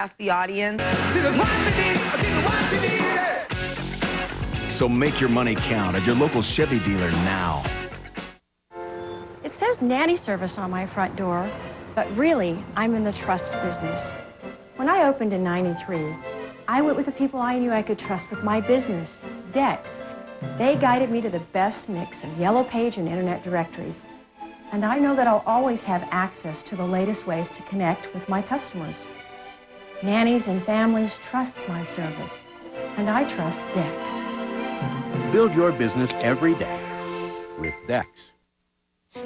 ask the audience. So make your money count at your local Chevy dealer now. It says nanny service on my front door, but really, I'm in the trust business. When I opened in '93, I went with the people I knew I could trust with my business, Dex. They guided me to the best mix of Yellow Page and Internet directories. And I know that I'll always have access to the latest ways to connect with my customers. Nannies and families trust my service, and I trust Dex. Build your business every day with Dex.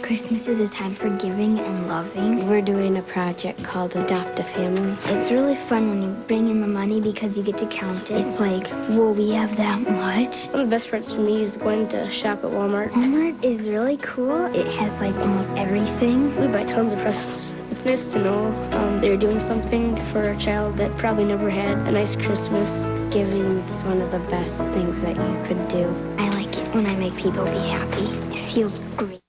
Christmas is a time for giving and loving. We're doing a project called Adopt a Family. It's really fun when you bring in the money because you get to count it. It's like, whoa, we have that much. One of the best parts for me is going to shop at Walmart. Walmart is really cool. It has like almost everything. We buy tons of presents. It's nice to know they're doing something for a child that probably never had a nice Christmas. Giving is one of the best things that you could do. I like it when I make people be happy. It feels great.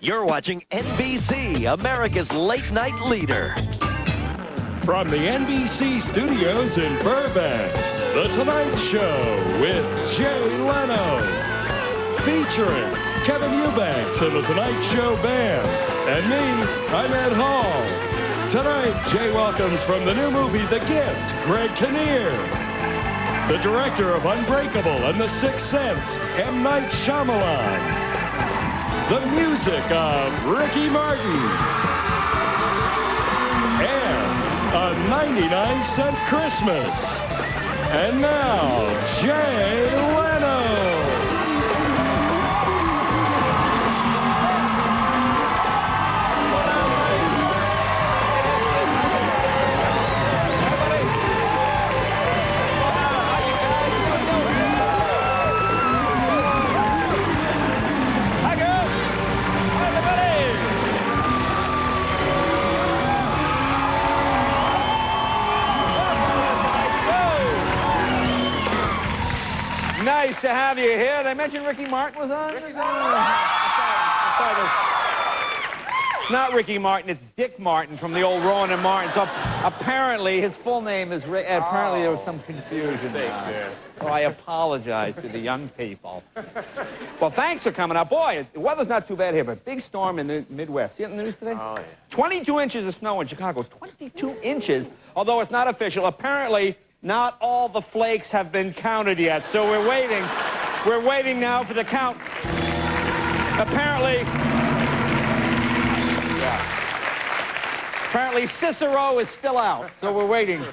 You're watching NBC, America's late-night leader. From the NBC studios in Burbank, The Tonight Show with Jay Leno. Featuring Kevin Eubanks and The Tonight Show Band. And me, I'm Ed Hall. Tonight, Jay welcomes from the new movie, The Gift, Greg Kinnear. The director of Unbreakable and The Sixth Sense, M. Night Shyamalan. The music of Ricky Martin. And a 99-cent Christmas. And now, Jay Leno. Nice to have you here. They mentioned Ricky Martin was on? It's not Ricky Martin, it's Dick Martin from the old Rowan and Martin. So apparently his full name is Rick. Apparently there was some confusion there. So I apologize to the young people. Well, thanks for coming up. Boy, the weather's not too bad here, but big storm in the Midwest. See it in the news today? Oh, yeah. 22 inches of snow in Chicago. 22 inches, although it's not official. Apparently, not all the flakes have been counted yet, so we're waiting. We're waiting now for the count. Apparently Cicero is still out, so we're waiting.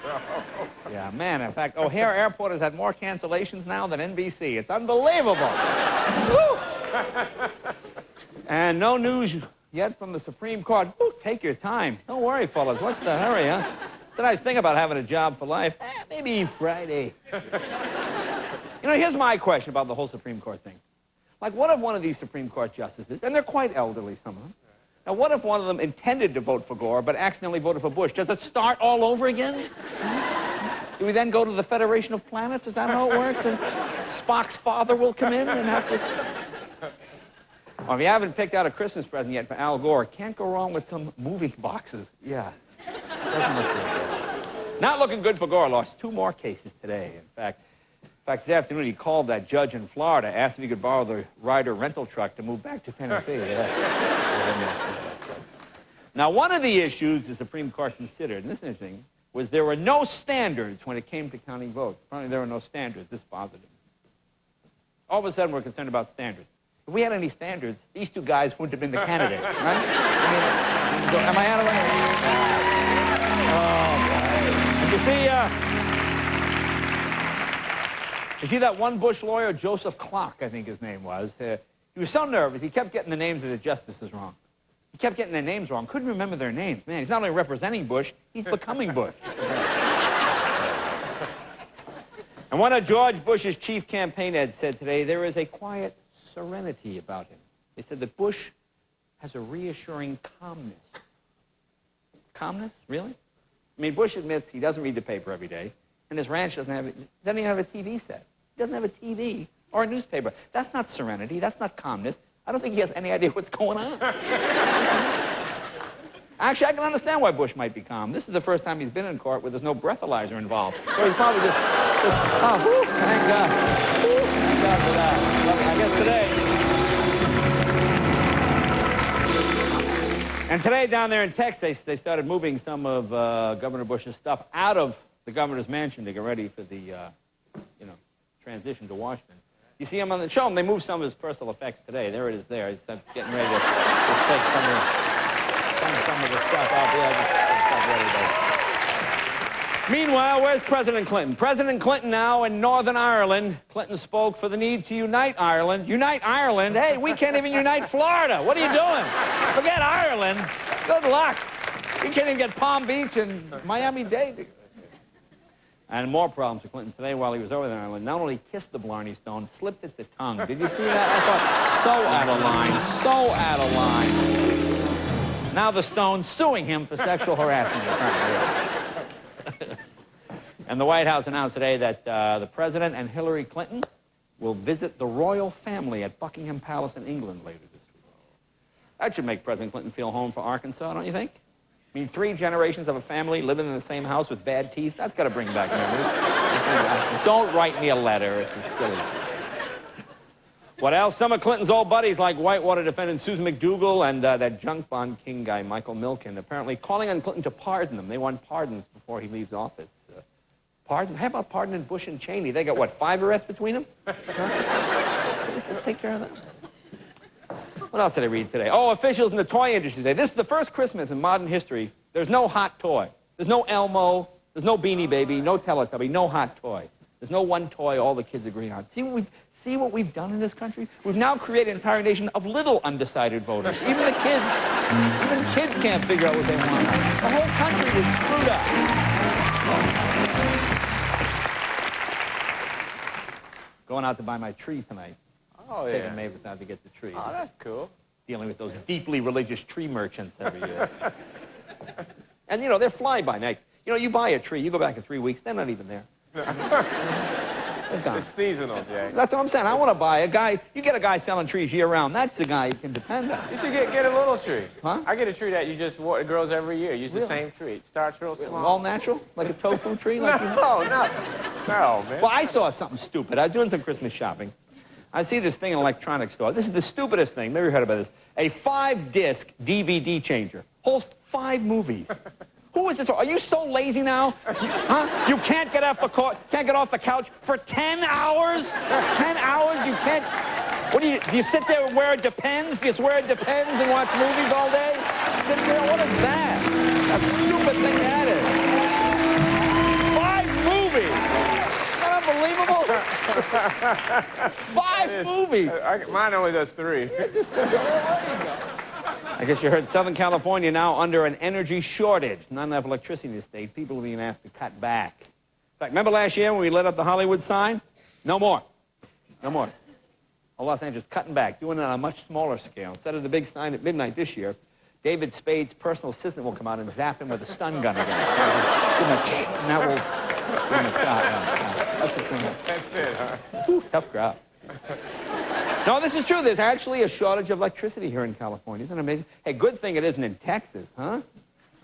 Yeah, man, in fact, O'Hare Airport has had more cancellations now than NBC. It's unbelievable. Woo! And no news yet from the Supreme Court. Woo, take your time. Don't worry, fellas. What's the hurry, huh? It's a nice thing about having a job for life. Maybe Friday. You know, here's my question about the whole Supreme Court thing. Like, what if one of these Supreme Court justices, and they're quite elderly, some of them, now what if one of them intended to vote for Gore, but accidentally voted for Bush? Does it start all over again? Do we then go to the Federation of Planets? Is that how it works? And Spock's father will come in and have to... Well, if you haven't picked out a Christmas present yet for Al Gore, can't go wrong with some movie boxes. Yeah. Doesn't look good. Not looking good for Gore. Lost 2 more cases today. In fact, this afternoon he called that judge in Florida, asked if he could borrow the Ryder rental truck to move back to Tennessee. Yeah. Now, one of the issues the Supreme Court considered, and this is interesting, was there were no standards when it came to counting votes. Apparently there were no standards. This bothered him. All of a sudden we're concerned about standards. If we had any standards, these 2 guys wouldn't have been the candidates, right? I mean, am I out of line? You see that one Bush lawyer, Joseph Clark, I think his name was. He was so nervous, he kept getting the names of the justices wrong. He kept getting their names wrong. Couldn't remember their names. Man, he's not only representing Bush, he's becoming Bush. And one of George Bush's chief campaign ads said today, there is a quiet serenity about him. They said that Bush has a reassuring calmness. Calmness? Really? I mean, Bush admits he doesn't read the paper every day, and his ranch doesn't even have a TV set. He doesn't have a TV or a newspaper. That's not serenity. That's not calmness. I don't think he has any idea what's going on. Actually, I can understand why Bush might be calm. This is the first time he's been in court where there's no breathalyzer involved. So he's probably just oh, whew, thank God. Whew, thank God for that. I guess today. And today down there in Texas, they started moving some of Governor Bush's stuff out of the governor's mansion to get ready for the, transition to Washington. You see him on the show. They moved some of his personal effects today. There it is there. He's getting ready to just take some of the stuff out there. Just ready to... Meanwhile, where's President Clinton? President Clinton now in Northern Ireland. Clinton spoke for the need to unite Ireland. Unite Ireland? Hey, we can't even unite Florida. What are you doing? Forget Ireland. Good luck. We can't even get Palm Beach and Miami-Dade. And more problems for Clinton today while he was over there in Ireland. Not only kissed the Blarney Stone, slipped it the tongue. Did you see that? I thought, so out of line, so out of line. Now the Stone's suing him for sexual harassment. And the White House announced today that the President and Hillary Clinton will visit the royal family at Buckingham Palace in England later this week. That should make President Clinton feel home for Arkansas, don't you think? I mean, 3 generations of a family living in the same house with bad teeth, that's got to bring back memories. Don't write me a letter. It's silly. What else? Some of Clinton's old buddies like Whitewater defendant Susan McDougal and that junk bond king guy, Michael Milken, apparently calling on Clinton to pardon them. They want pardons before he leaves office. Pardon? How about pardoning Bush and Cheney? They got, what, 5 arrests between them? Take care of that. What else did I read today? Oh, officials in the toy industry say, this is the first Christmas in modern history. There's no hot toy. There's no Elmo. There's no Beanie Baby. No Teletubby. No hot toy. There's no one toy all the kids agree on. See what we've done in this country? We've now created an entire nation of little undecided voters. Even the kids can't figure out what they want. The whole country is screwed up. Going out to buy my tree tonight. Oh, yeah. Taking Mavis out to get the tree. Oh, that's cool. Dealing with those deeply religious tree merchants every year. And, they're fly-by night. You buy a tree, you go back in 3 weeks, they're not even there. It's seasonal, Jay. That's what I'm saying. I want to buy a guy. You get a guy selling trees year-round. That's the guy you can depend on. You should get a little tree. Huh? I get a tree that it grows every year. Use the same tree. It starts real small. All natural? Like a tofu tree? No, man. Well, I saw something stupid. I was doing some Christmas shopping. I see this thing in an electronics store. This is the stupidest thing. Maybe you heard about this. A 5-disc DVD changer. Holds 5 movies. Who is this? Are you so lazy now? Huh? You can't get off the couch for 10 hours? 10 hours? You can't... What do you sit there and wear Depends? Do you just wear Depends and watch movies all day? Sit there? What is that? A stupid thing that is. 5 movies! 5 movies! Mine only does 3. I guess you heard Southern California now under an energy shortage. Not enough electricity in the state. People are being asked to cut back. In fact, remember last year when we lit up the Hollywood sign? No more. No more. Well, Los Angeles cutting back, doing it on a much smaller scale. Instead of the big sign at midnight this year, David Spade's personal assistant will come out and zap him with a stun gun again. And that will... That's it, huh? Whew, tough crowd. No, this is true. There's actually a shortage of electricity here in California. Isn't it amazing? Hey, good thing it isn't in Texas, huh?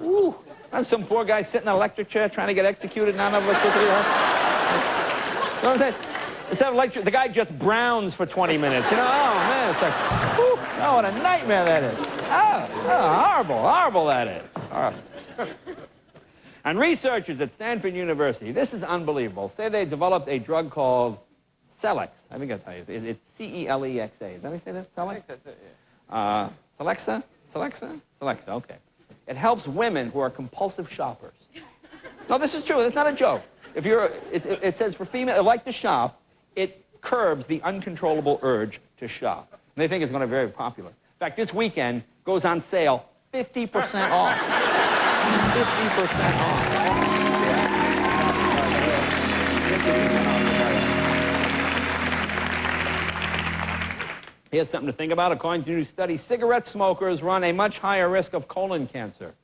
Ooh. And some poor guy sitting in an electric chair trying to get executed, not enough electricity, huh? You know what I'm saying? Instead of electric, the guy just browns for 20 minutes. Oh, man, it's like, whew, oh, what a nightmare that is. Oh, horrible that is. Horrible. And researchers at Stanford University, this is unbelievable, say they developed a drug called Celex. I think that's how you say it. It's C-E-L-E-X-A. Is that how you say that? Celex? That's it, yeah. Celexa? Celexa, okay. It helps women who are compulsive shoppers. No, this is true. That's not a joke. If it says for female who like to shop, it curbs the uncontrollable urge to shop. And they think it's going to be very popular. In fact, this weekend goes on sale 50% off. 50% off. Here's something to think about. According to a new study, cigarette smokers run a much higher risk of colon cancer.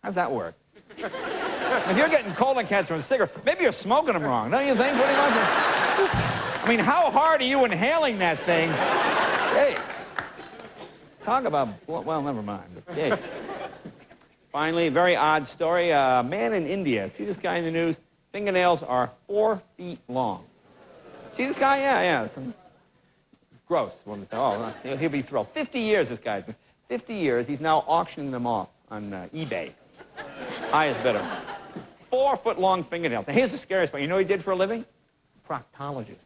How's that work? If you're getting colon cancer from cigarettes, maybe you're smoking them wrong, don't you think? Pretty much. I mean, how hard are you inhaling that thing? Hey, talk about, well, never mind. But, hey. Finally, a very odd story. A man in India. See this guy in the news? Fingernails are 4 feet long. See this guy? Yeah. Gross. Oh, he'll be thrilled. 50 years, this guy's been. 50 years. He's now auctioning them off on eBay. Highest bidder. 4-foot-long fingernails. Now, here's the scariest part. You know what he did for a living? Proctologist.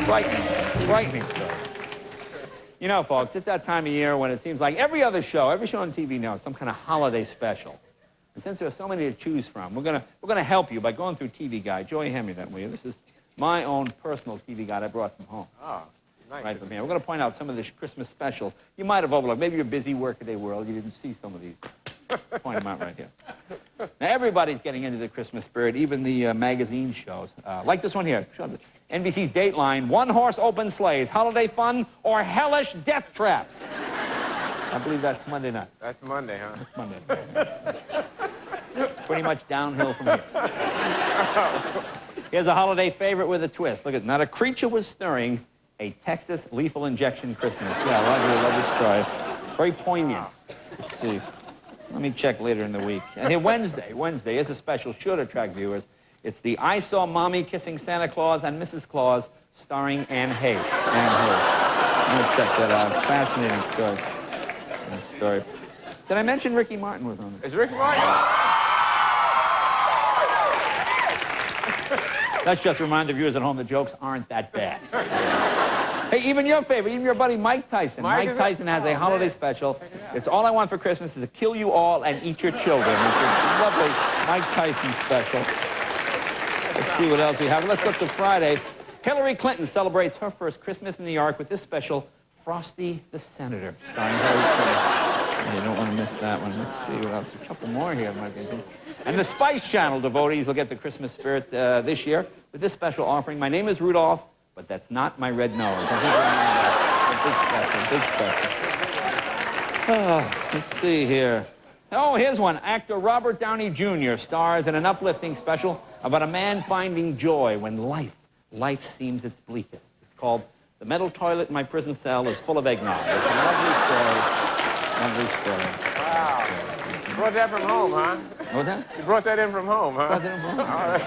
Frightening story. You know, folks, it's that time of year when it seems like every show on TV now is some kind of holiday special. And since there are so many to choose from, we're gonna help you by going through TV Guide. Joey, hand me that, will you? This is my own personal TV Guide I brought from home. Oh, nice. Right from here. We're gonna point out some of the Christmas specials you might have overlooked. Maybe you're busy workaday world. You didn't see some of these. Point them out right here. Now, everybody's getting into the Christmas spirit, even the magazine shows. Like this one here. NBC's Dateline, one-horse open sleighs, holiday fun, or hellish death traps. I believe that's Monday night. That's Monday, huh? That's Monday. It's pretty much downhill from here. Here's a holiday favorite with a twist. Look at not a creature was stirring, a Texas lethal injection Christmas. Yeah, lovely story. Very poignant. Let's see. Let me check later in the week. And here, Wednesday is a special, sure to attract viewers. It's the I Saw Mommy Kissing Santa Claus and Mrs. Claus, starring Anne Hayes. I'm going to check that out. Fascinating story. Did I mention Ricky Martin was on it? Is Ricky Martin? Let's just remind the viewers at home the jokes aren't that bad. Hey, even your favorite, even your buddy Mike Tyson. Mike Tyson has a holiday special. It's All I Want for Christmas is to Kill You All and Eat Your Children. It's a lovely Mike Tyson special. Let's see what else we have. Let's look to Friday. Hillary Clinton celebrates her first Christmas in New York with this special, Frosty the Senator, starring Hillary Clinton. You don't want to miss that one. Let's see what else. A couple more here. And the Spice Channel devotees will get the Christmas spirit this year with this special offering. My name is Rudolph, but that's not my red nose. A big special. Oh, let's see here. Oh, here's one. Actor Robert Downey Jr. stars in an uplifting special about a man finding joy when life seems its bleakest. It's called The Metal Toilet in My Prison Cell is Full of Eggnog. It's a lovely story. Wow. You brought that from home, huh? What's that? You brought that in from home, huh? Brought that in from home. All right.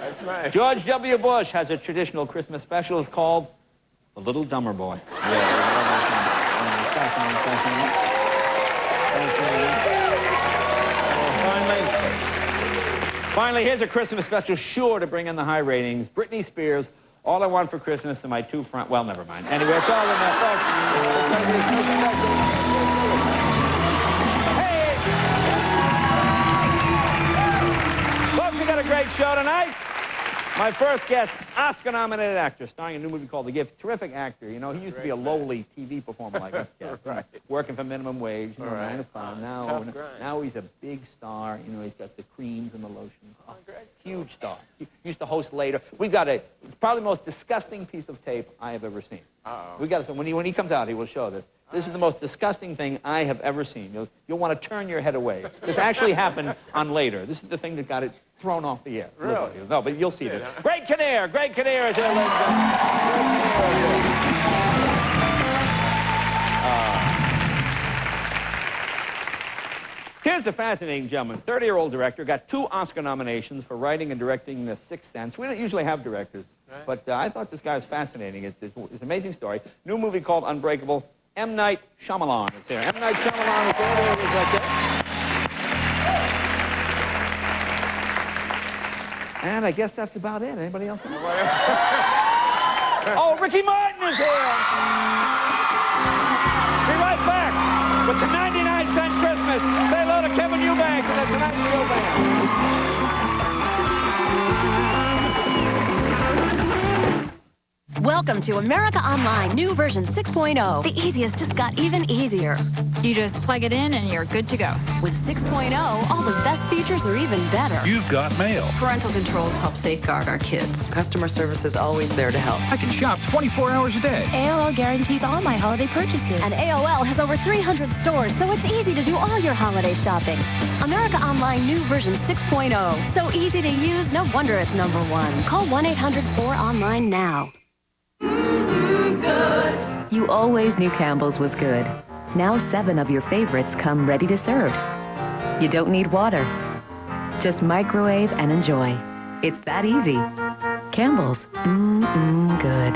That's nice. George W. Bush has a traditional Christmas special. It's called The Little Dumber Boy. Finally, here's a Christmas special sure to bring in the high ratings. Britney Spears, All I Want for Christmas and My Two Front... Well, never mind. Anyway, it's all in that. Hey! Folks, we got a great show tonight. My first guest, Oscar-nominated actor, starring in a new movie called The Gift. Terrific actor. You know, he used to be a lowly TV performer like us guys. Right. Working for minimum wage, 9 to 5. Now he's a big star. You know, he's got the creams and the lotions. Oh, huge star. He used to host later. We've got probably the most disgusting piece of tape I have ever seen. We got when he comes out, he will show this. This is the most disgusting thing I have ever seen. You'll want to turn your head away. This actually happened on Later. This is the thing that got it thrown off the air. Really? No, but you'll see this. Greg Kinnear is here, ladies and gentlemen. Here's a fascinating gentleman. 30-year-old director, got 2 Oscar nominations for writing and directing The Sixth Sense. We don't usually have directors, but I thought this guy was fascinating. It's an amazing story. New movie called Unbreakable. M. Night Shyamalan is here. M. Night Shyamalan is here. And I guess that's about it. Anybody else? Oh, Ricky Martin is here. Be right back with the 99-cent Christmas. Say hello to Kevin Eubanks and the Tonight Show Band. Welcome to America Online, new version 6.0. The easiest just got even easier. You just plug it in and you're good to go. With 6.0, all the best features are even better. You've got mail. Parental controls help safeguard our kids. Customer service is always there to help. I can shop 24 hours a day. AOL guarantees all my holiday purchases. And AOL has over 300 stores, so it's easy to do all your holiday shopping. America Online, new version 6.0. So easy to use, no wonder it's #1. Call 1-800-4ONLINE now. You always knew Campbell's was good. Now 7 of your favorites come ready to serve. You don't need water. Just microwave and enjoy. It's that easy. Campbell's. Good.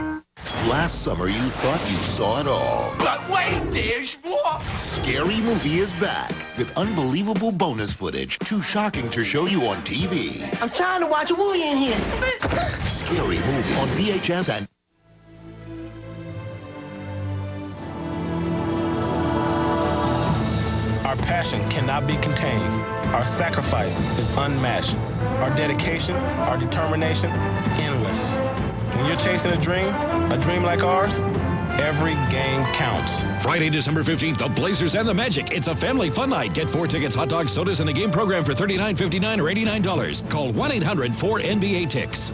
Last summer, you thought you saw it all. But wait, there's more! Scary Movie is back with unbelievable bonus footage, too shocking to show you on TV. I'm trying to watch a movie in here. Scary Movie on VHS and... Our passion cannot be contained. Our sacrifice is unmatched. Our dedication, our determination, endless. When you're chasing a dream like ours, every game counts. Friday, December 15th, the Blazers and the Magic. It's a family fun night. Get 4 tickets, hot dogs, sodas, and a game program for $39.59 or $89. Call 1-800-4NBA-TICKS.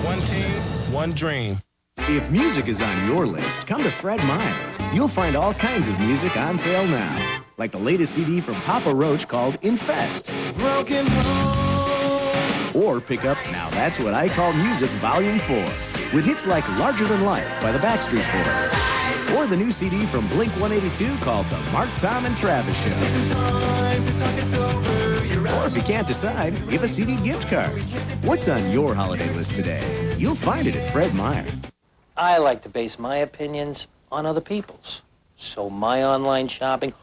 One team, one dream. If music is on your list, come to Fred Meyer. You'll find all kinds of music on sale now. Like the latest CD from Papa Roach called Infest. Broken home. Or pick up Now That's What I Call Music Volume 4 with hits like Larger Than Life by the Backstreet Boys. Or the new CD from Blink-182 called The Mark, Tom, and Travis Show. Or if you can't decide, give a CD gift card. What's on your holiday list today? You'll find it at Fred Meyer. I like to base my opinions on other people's. So my online shopping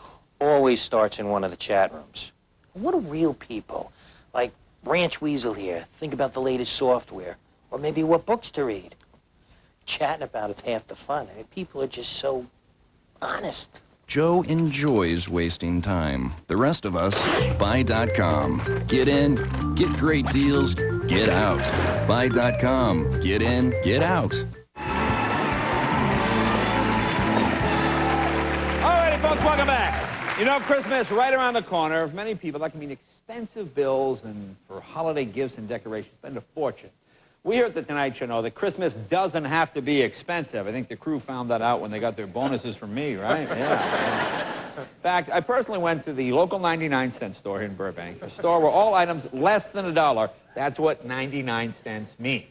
always starts in one of the chat rooms. What do real people, like Ranch Weasel here, think about the latest software? Or maybe what books to read? Chatting about it's half the fun. I mean, people are just so honest. Joe enjoys wasting time. The rest of us, Buy.com. Get in, get great deals, get out. Buy.com. Get in, get out. Alrighty, folks, welcome back. You know, Christmas right around the corner. For many people, that can mean expensive bills, and for holiday gifts and decorations, spend a fortune. We here at The Tonight Show know that Christmas doesn't have to be expensive. I think the crew found that out when they got their bonuses from me, right? Yeah. In fact, I personally went to the local 99-cent store here in Burbank, a store where all items less than $1, that's what 99 cents mean.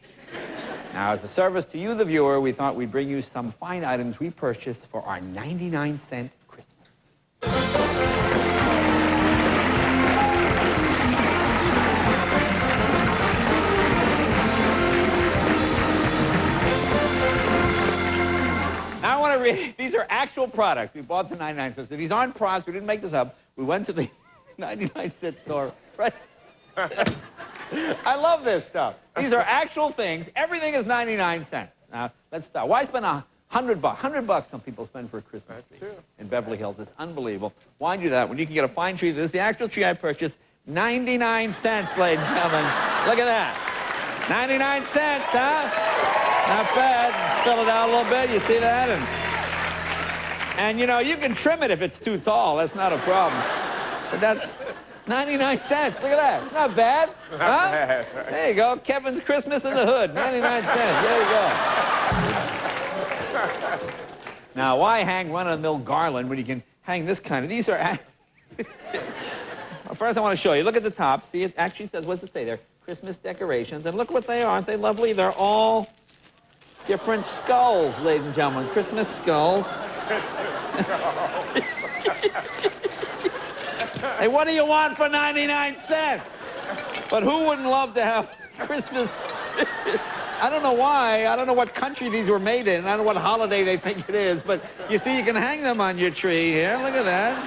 Now, as a service to you, the viewer, we thought we'd bring you some fine items we purchased for our 99-cent Now I want to read, these are actual products. We bought the 99 cents. These aren't props. We didn't make this up. We went to the 99-cent store. Right? I love this stuff. These are actual things. Everything is 99 cents. Now, let's start. Why spend $100? $100 some people spend for a Christmas tree in Beverly Hills. It's unbelievable. Why do that when you can get a fine tree? This is the actual tree I purchased. 99 cents, ladies and gentlemen. Look at that. 99 cents, huh? Not bad. Fill it out a little bit. You see that? And you know, you can trim it if it's too tall. That's not a problem. But that's 99 cents. Look at that. It's not bad. Huh? Not bad. There you go. Kevin's Christmas in the Hood. 99 cents. There you go. Now, why hang run-of-the-mill garland when you can hang this kind of... These are... First, I want to show you. Look at the top. See, it actually says, what does it say there? Christmas decorations. And look what they are. Aren't they lovely? They're all different skulls, ladies and gentlemen. Christmas skulls. Hey, what do you want for 99 cents? But who wouldn't love to have Christmas? I don't know why. I don't know what country these were made in. I don't know what holiday they think it is. But you see, you can hang them on your tree here. Look at that.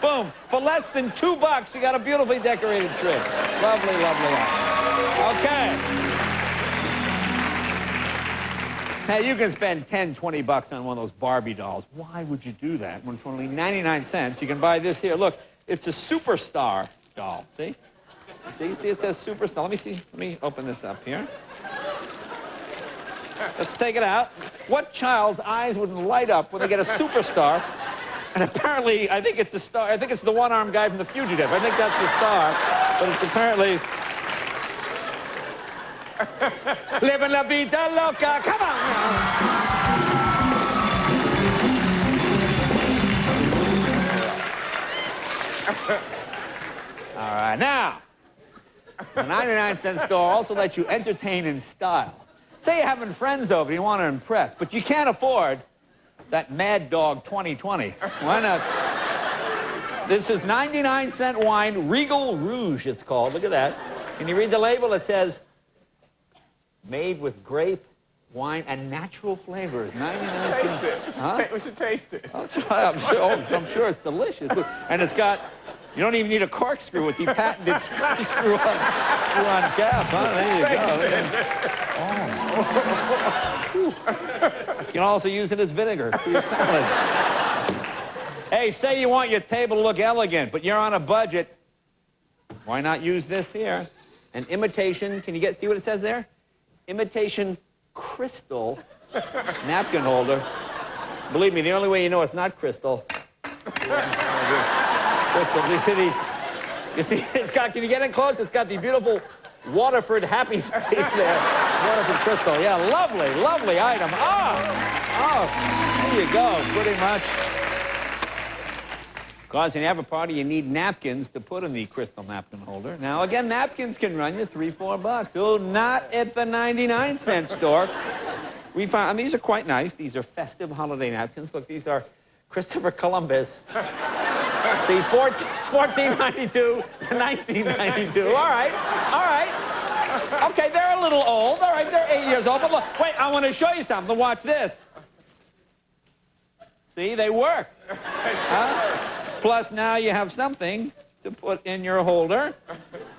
Boom. For less than $2, you got a beautifully decorated tree. Lovely, lovely. Okay. Now, you can spend $10, $20 on one of those Barbie dolls. Why would you do that when for only 99 cents you can buy this here? Look, it's a superstar doll. See? See, it says superstar. Let me see. Let me open this up here. Let's take it out. What child's eyes wouldn't light up when they get a superstar? And apparently, I think it's the star. I think it's the one-armed guy from The Fugitive. I think that's the star. But it's apparently... Living la vida loca. Come on now. All right, now, the 99-cent store also lets you entertain in style. Say you're having friends over, you want to impress, but you can't afford that Mad Dog 2020. Why not? This is 99-cent wine, Regal Rouge, it's called. Look at that. Can you read the label? It says, made with grape, wine, and natural flavors. 99 cents. Taste it. Huh? We should taste it. I'm sure it's delicious. And it's got, you don't even need a corkscrew with the patented screw-on cap, huh? There you go. Oh. You can also use it as vinegar for your salad. Hey, say you want your table to look elegant, but you're on a budget. Why not use this here? An imitation, can you see what it says there? Imitation crystal napkin holder. Believe me, the only way you know it's not crystal. Crystal, you see, it's got, can you get in close? It's got the beautiful Waterford happy space there. Waterford crystal, yeah, lovely, lovely item. Oh, there you go, pretty much. Because when you have a party, you need napkins to put in the crystal napkin holder. Now, again, napkins can run you $3, $4. Oh, not at the 99-cent store. We found, and these are quite nice. These are festive holiday napkins. Look, these are Christopher Columbus. See, 1492 to 1992. All right. Okay, they're a little old. All right, they're 8 years old. But look, wait, I want to show you something. Watch this. See, they work. Huh? Plus, now you have something to put in your holder.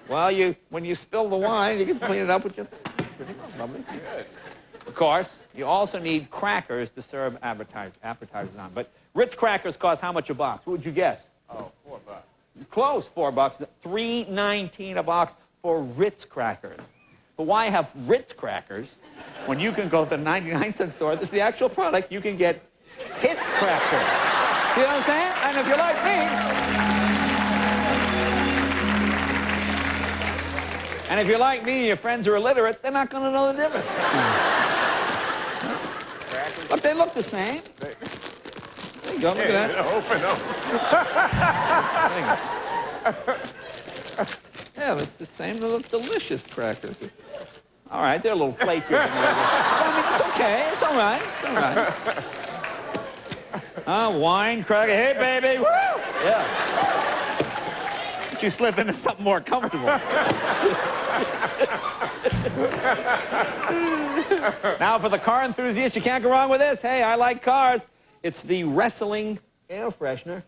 Well, when you spill the wine, you can clean it up with your... Lovely. Of course, you also need crackers to serve appetizers on. But Ritz crackers cost how much a box? What would you guess? Oh, $4. Close, $4. $3.19 a box for Ritz crackers. But why have Ritz crackers when you can go to the 99-cent store? This is the actual product. You can get Hits crackers. See what I'm saying? And if you're like me, your friends are illiterate, they're not going to know the difference. But they look the same. There you go, look at that. Yeah, it's the same. They look delicious, crackers. All right, they're a little flakier. I mean, it's okay. It's all right. It's all right. Wine, cracker. Hey, baby. Woo! Yeah. But you slip into something more comfortable. Now, for the car enthusiast, you can't go wrong with this. Hey, I like cars. It's the Wrestling air freshener.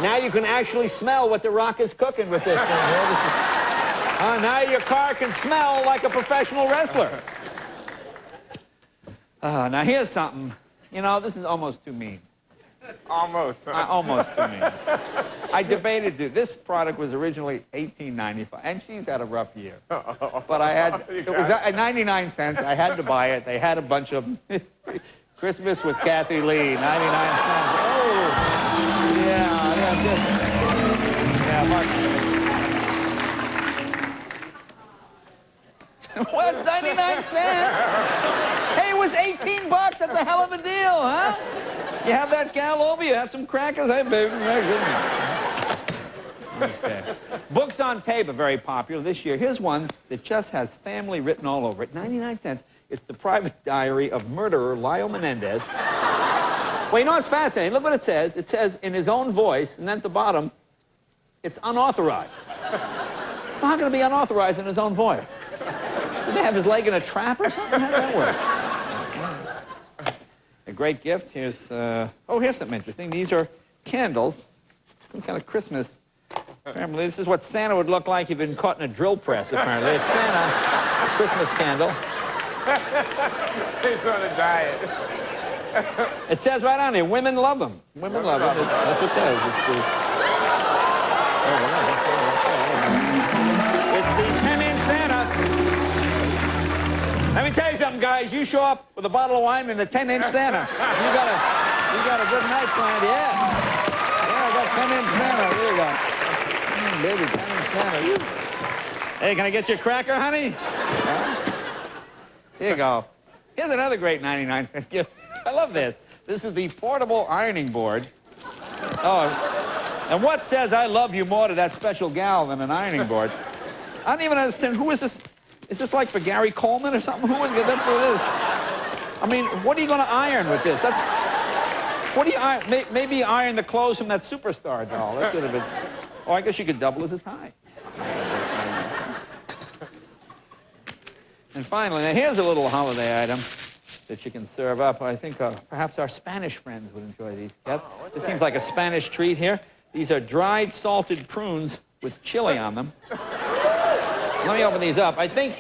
Now you can actually smell what the Rock is cooking with this thing. Now your car can smell like a professional wrestler. Now here's something. You know, this is almost too mean. Almost. Almost too mean. I debated this product was originally $18.95, and she's had a rough year. But I had, it was at 99 cents. I had to buy it. They had a bunch of Christmas with Kathy Lee, 99 cents. Oh, yeah, What's 99 cents? Hey, it was 18 bucks. That's a hell of a deal, huh? You have that gal over, you have some crackers. Hey, baby. Okay. Books on tape are very popular this year. Here's one that just has family written all over it. 99 cents. It's the private diary of murderer Lyle Menendez. Well, you know what's fascinating? Look what it says. It says in his own voice, and then at the bottom, it's unauthorized. Well, how can it be unauthorized in his own voice? Did they have his leg in a trap or something? How did that work? A great gift. Here's, here's something interesting. These are candles. Some kind of Christmas family. This is what Santa would look like if he'd been caught in a drill press, apparently. A Santa Christmas candle. He's on a diet. It says right on here, women love them. Women love them. That's what it says. It's the 10-inch Santa. Let me tell you something, guys. You show up with a bottle of wine and a 10-inch Santa. You got a good night planned, yeah. Yeah, I got 10-inch Santa. There you go. Baby, 10-inch Santa. Hey, can I get you a cracker, honey? Here you go. Here's another great 99-cent gift. I love this. This is the portable ironing board. Oh, and what says I love you more to that special gal than an ironing board? I don't even understand. Who is this? Is this like for Gary Coleman or something? Who is it? That's what it is. I mean, what are you going to iron with this? That's What do you iron? Maybe iron the clothes from that Superstar doll. That could have been... Oh, I guess you could double as a tie. And finally, now here's a little holiday item that you can serve up. I think perhaps our Spanish friends would enjoy these. Yep. This seems like a Spanish treat here. These are dried salted prunes with chili on them. Let me open these up. I think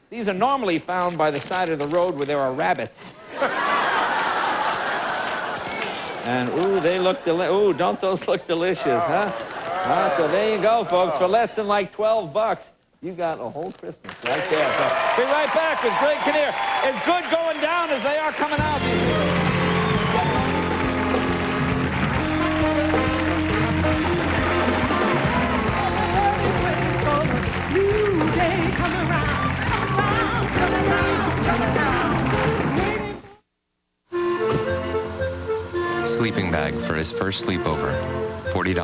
these are normally found by the side of the road where there are rabbits. And, ooh, they look delicious. Ooh, don't those look delicious, huh? So there you go, folks. For less than like $12, you got a whole Christmas right there. So be right back with Greg Kinnear. It's good going down as they are coming out. New day come around, come around, come around, come around. Sleeping bag for his first sleepover, $40.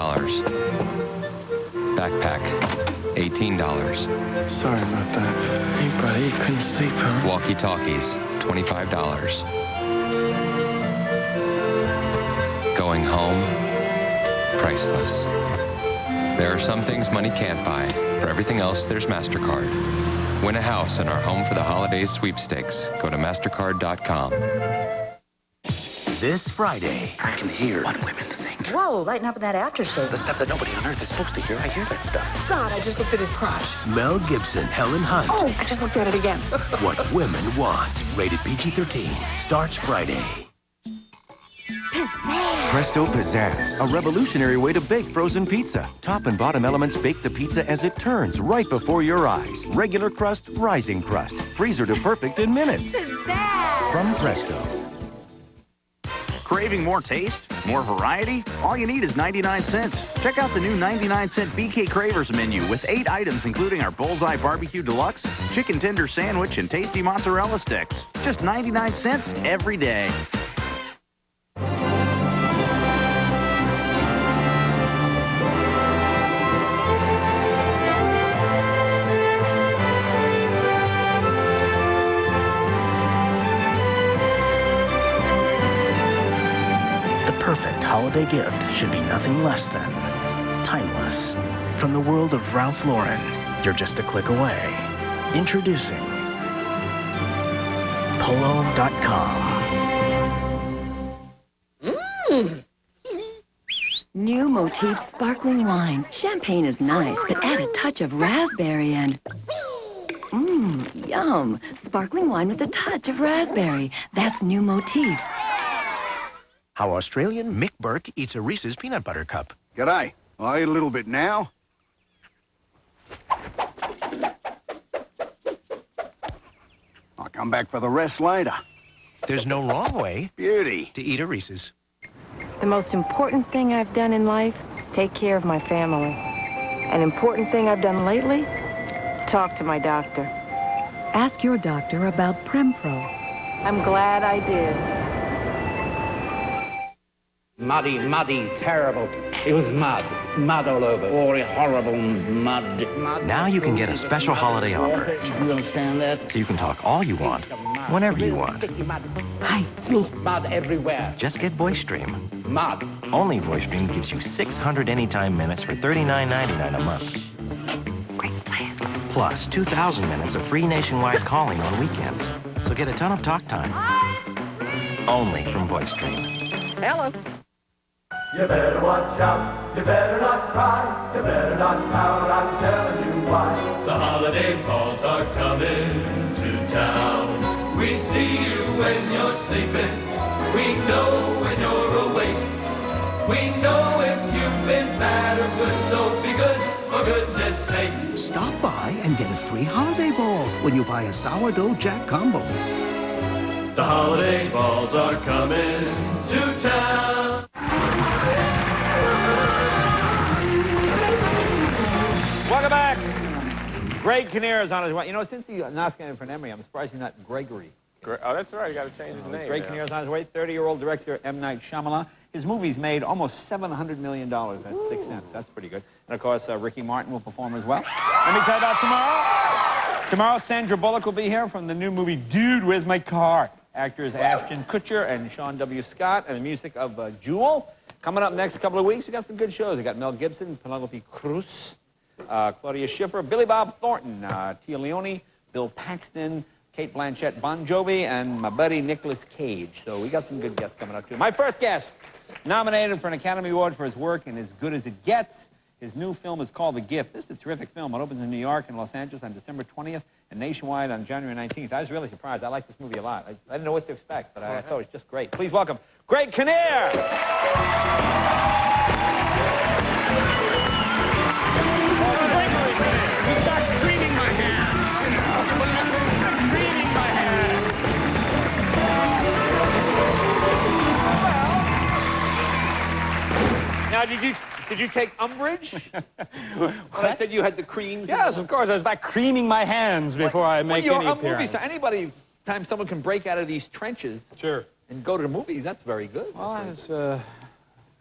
Backpack, $18. Sorry about that. Hey, buddy, you couldn't sleep, huh? Walkie-talkies, $25. Going home, priceless. There are some things money can't buy. For everything else, there's MasterCard. Win a house in our Home for the Holidays sweepstakes. Go to MasterCard.com. This Friday, I can hear what women think. Whoa, lighten up with that aftershave. The stuff that nobody on earth is supposed to hear. I hear that stuff. God, I just looked at his crotch. Mel Gibson, Helen Hunt. Oh, I just looked at it again. What Women Want. Rated PG-13. Starts Friday. Presto Pizzazz, a revolutionary way to bake frozen pizza. Top and bottom elements bake the pizza as it turns right before your eyes. Regular crust, rising crust. Freezer to perfect in minutes. Pizzazz! From Presto. Craving more taste? More variety? All you need is 99 cents. Check out the new 99-cent BK Cravers menu with 8 items, including our Bullseye Barbecue Deluxe, Chicken Tender Sandwich, and tasty mozzarella sticks. Just 99 cents every day. Perfect holiday gift should be nothing less than timeless. From the world of Ralph Lauren, you're just a click away. Introducing Polo.com. New Motif sparkling wine. Champagne is nice, but add a touch of raspberry and... yum. Sparkling wine with a touch of raspberry. That's New Motif. How Australian Mick Burke eats a Reese's peanut butter cup. G'day. I eat a little bit now. I'll come back for the rest later. There's no wrong way Beauty to eat a Reese's. The most important thing I've done in life, take care of my family. An important thing I've done lately, talk to my doctor. Ask your doctor about Prempro. I'm glad I did. Muddy, terrible. It was mud all over. All horrible mud. Now you can get a special holiday offer. You understand that? So you can talk all you want, whenever you want. Hi, it's me. Mud everywhere. Just get VoiceStream. Mud. Only VoiceStream gives you 600 anytime minutes for $39.99 a month. Great plan. Plus 2,000 minutes of free nationwide calling on weekends. So get a ton of talk time. Only from VoiceStream. Hello. You better watch out, you better not cry, you better not pout, I'm telling you why. The holiday balls are coming to town. We see you when you're sleeping, we know when you're awake. We know if you've been bad or good, so be good, for goodness sake. Stop by and get a free holiday ball when you buy a Sourdough Jack combo. The holiday balls are coming to town. Welcome back. Greg Kinnear is on his way. You know, since he's not standing for an Emmy, I'm surprised he's not Gregory. Oh, that's right. You got to change his name. Greg Kinnear is on his way. 30-year-old director M. Night Shyamalan. His movie's made almost $700 million. That's 6 cents. That's pretty good. And, of course, Ricky Martin will perform as well. Let me tell you about tomorrow. Tomorrow, Sandra Bullock will be here from the new movie, Dude, Where's My Car? Actors Ashton Kutcher and Sean W. Scott, and the music of Jewel. Coming up next couple of weeks, we got some good shows. We got Mel Gibson, Penelope Cruz, Claudia Schiffer, Billy Bob Thornton, Tia Leone, Bill Paxton, Kate Blanchett, Bon Jovi, and my buddy Nicolas Cage. So we got some good guests coming up, too. My first guest, nominated for an Academy Award for his work in As Good as It Gets. His new film is called The Gift. This is a terrific film. It opens in New York and Los Angeles on December 20th and nationwide on January 19th. I was really surprised. I like this movie a lot. I didn't know what to expect, but I thought it was just great. Please welcome Greg Kinnear. Now, did you take umbrage when I said you had the cream? Yes, of course. I was back creaming my hands before I make any appearance. Anybody, time someone can break out of these trenches and go to the movies, that's very good. Well, I've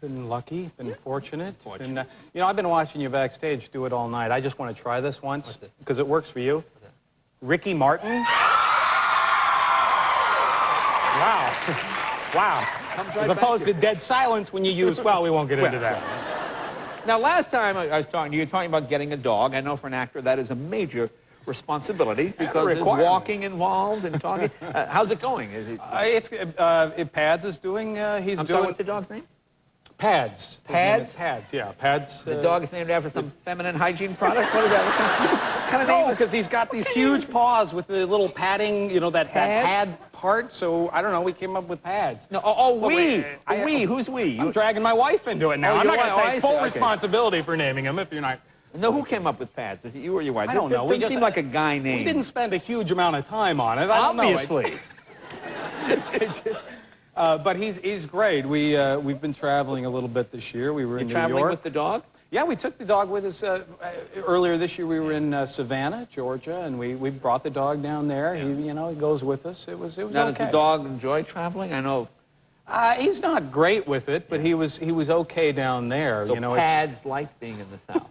been lucky, been fortunate. And, you know, I've been watching you backstage do it all night. I just want to try this once because it works for you. Ricky Martin. Wow. Wow. As opposed to dead silence when you use, well, we won't get into that. Now, last time I was talking to you, you were talking about getting a dog. I know for an actor that is a major responsibility because there's walking involved and talking. How's it going? Is it? Pads is doing, he's I'm doing... sorry, what's the dog's name? Pads. Pads? Pads, yeah. Pads. The dog is named after some feminine hygiene product? What is that? What kind of name? Because he's got these huge paws with the little padding, you know, that pad part. So, I don't know, we came up with Pads. No, we. Who's we? I'm dragging my wife into it now. I'm not going to take full responsibility for naming him if you're not... No, who came up with Pads? Was it you or your wife? I don't know. It seemed like a guy name. We didn't spend a huge amount of time on it. Obviously. But he's great. We've been traveling a little bit this year. We were in New York. Traveling with the dog? Yeah, we took the dog with us. Earlier this year, we were in Savannah, Georgia, and we brought the dog down there. Yeah. He goes with us. It was now, okay. Does the dog enjoy traveling? I know. He's not great with it, but he was okay down there. So Pads like being in the South.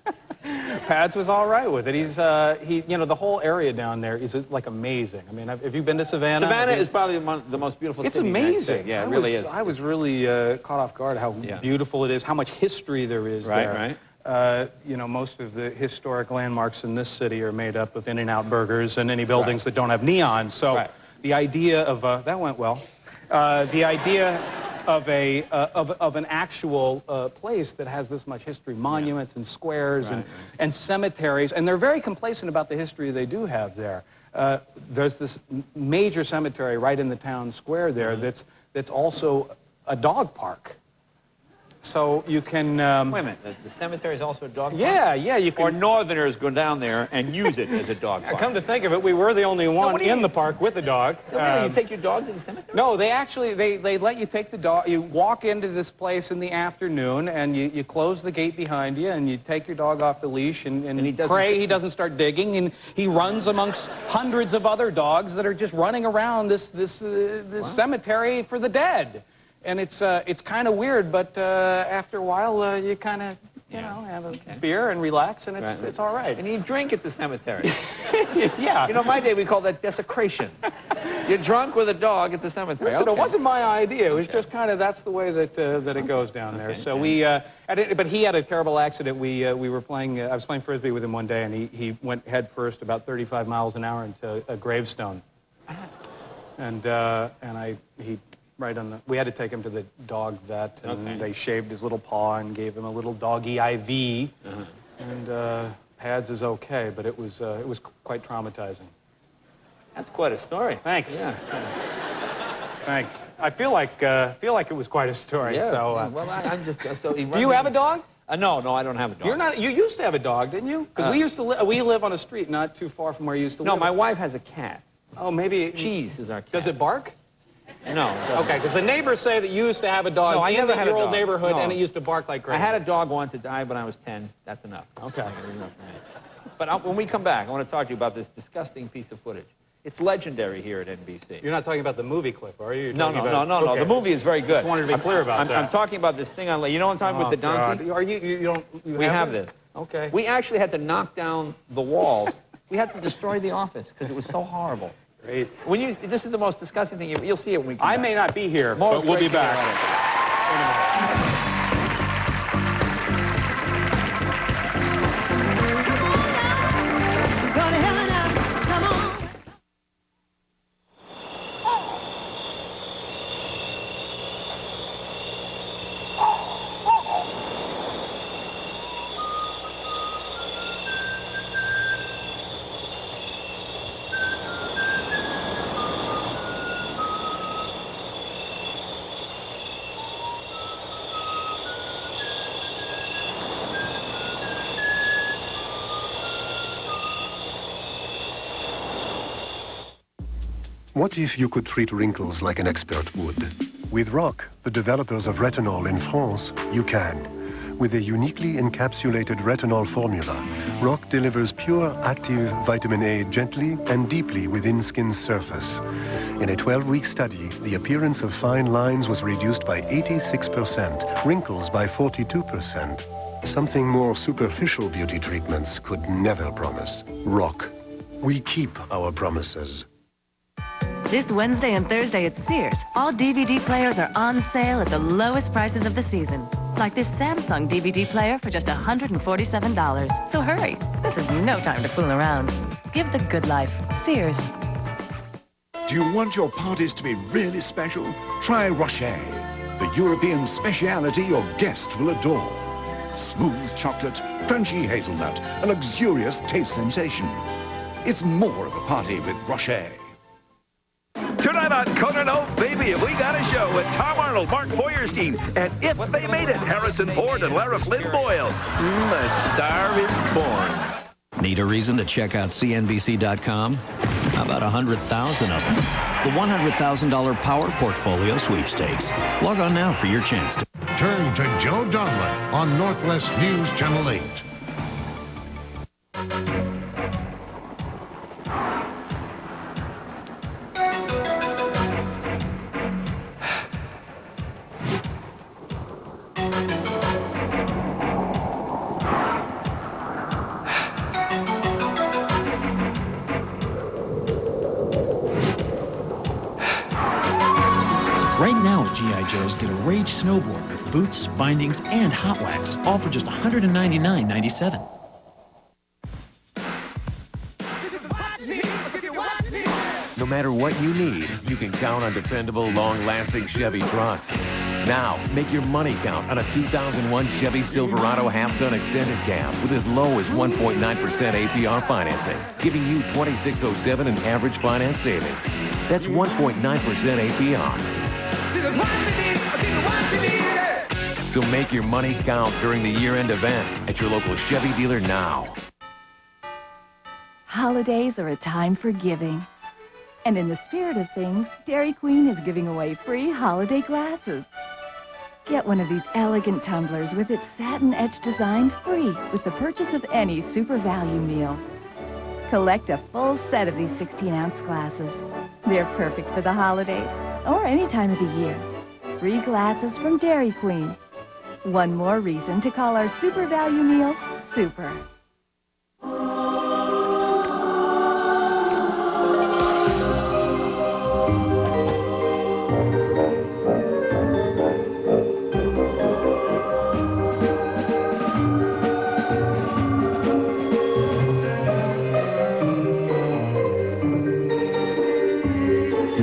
Pads was all right with it. You know, the whole area down there is like amazing. I mean, have you been to Savannah? Savannah is probably the most beautiful city. It's amazing. Yeah, it really is. I was really caught off guard how beautiful it is, how much history there is there. Right. You know, most of the historic landmarks in this city are made up of In-N-Out burgers and any buildings that don't have neon. So the idea of that went well. The idea of an actual place that has this much history, monuments and squares and cemeteries, and they're very complacent about the history they do have there. There's this major cemetery right in the town square there that's also a dog park. So you can... Wait a minute, the cemetery is also a dog park? Yeah, you can... Or Northerners go down there and use it as a dog park. Come to think of it, we were the only one in the park with a dog. Really, you take your dog to the cemetery? No, they actually, they let you take the dog, you walk into this place in the afternoon and you close the gate behind you and you take your dog off the leash and he pray he doesn't start digging, and he runs amongst hundreds of other dogs that are just running around this cemetery for the dead. And it's kind of weird, but after a while, you kind of, you know, have a beer and relax, and it's all right. And you drink at the cemetery. Yeah. You know, my day, we call that desecration. You're drunk with a dog at the cemetery. Listen, it wasn't my idea. It was just kind of, that's the way that it goes down there. So but he had a terrible accident. We were playing, I was playing Frisbee with him one day, and he went head first about 35 miles an hour into a gravestone. And we had to take him to the dog vet, and they shaved his little paw and gave him a little doggy IV. And Pads is okay, but it was quite traumatizing. That's quite a story. Thanks. Yeah. Thanks. I feel like it was quite a story. Yeah. So, well, I'm just so. Do you have a dog? No, I don't have a dog. You used to have a dog, didn't you? Because we live on a street not too far from where you used to live. No, my wife has a cat. Oh, maybe Cheese is our cat. Does it bark? No. Okay, because the neighbors say that you used to have a dog in your old neighborhood, and it used to bark like crazy. I had a dog once that died when I was 10. That's enough. Okay. That's enough for me. But when we come back, I want to talk to you about this disgusting piece of footage. It's legendary here at NBC. You're not talking about the movie clip, are you? No. The movie is very good. Just wanted to be clear about that. I'm talking about this thing on. You know what I'm talking about, the donkey? God. We have this. Okay. We actually had to knock down the walls. We had to destroy the office because it was so horrible. Great. This is the most disgusting thing. You'll see it when we come I back. may not be here, More but we'll be Greg back. What if you could treat wrinkles like an expert would? With Rock, the developers of retinol in France, you can. With a uniquely encapsulated retinol formula, Rock delivers pure active vitamin A gently and deeply within skin's surface. In a 12-week study, the appearance of fine lines was reduced by 86%, wrinkles by 42%. Something more superficial beauty treatments could never promise. Rock. We keep our promises. This Wednesday and Thursday at Sears, all DVD players are on sale at the lowest prices of the season. Like this Samsung DVD player for just $147. So hurry, this is no time to fool around. Give the good life. Sears. Do you want your parties to be really special? Try Rocher, the European speciality your guests will adore. Smooth chocolate, crunchy hazelnut, a luxurious taste sensation. It's more of a party with Rocher. Tonight on Conan O, baby, have we got a show with Tom Arnold, Mark Feuerstein, and If They Made It, Harrison Ford and Lara Flynn Boyle. The star is born. Need a reason to check out CNBC.com? How about 100,000 of them? The $100,000 Power Portfolio Sweepstakes. Log on now for your chance to... Turn to Joe Donlan on Northwest News Channel 8. Right now at G.I. Joe's, get a Rage snowboard with boots, bindings, and hot wax, all for just $199.97. No matter what you need, you can count on dependable, long-lasting Chevy trucks. Now, make your money count on a 2001 Chevy Silverado half-ton extended cab with as low as 1.9% APR financing, giving you $2,607 in average finance savings. That's 1.9% APR. So make your money count during the year-end event at your local Chevy dealer now. Holidays are a time for giving. And in the spirit of things, Dairy Queen is giving away free holiday glasses. Get one of these elegant tumblers with its satin etched design free with the purchase of any Super Value meal. Collect a full set of these 16-ounce glasses. They're perfect for the holidays or any time of the year. Free glasses from Dairy Queen. One more reason to call our Super Value meal Super.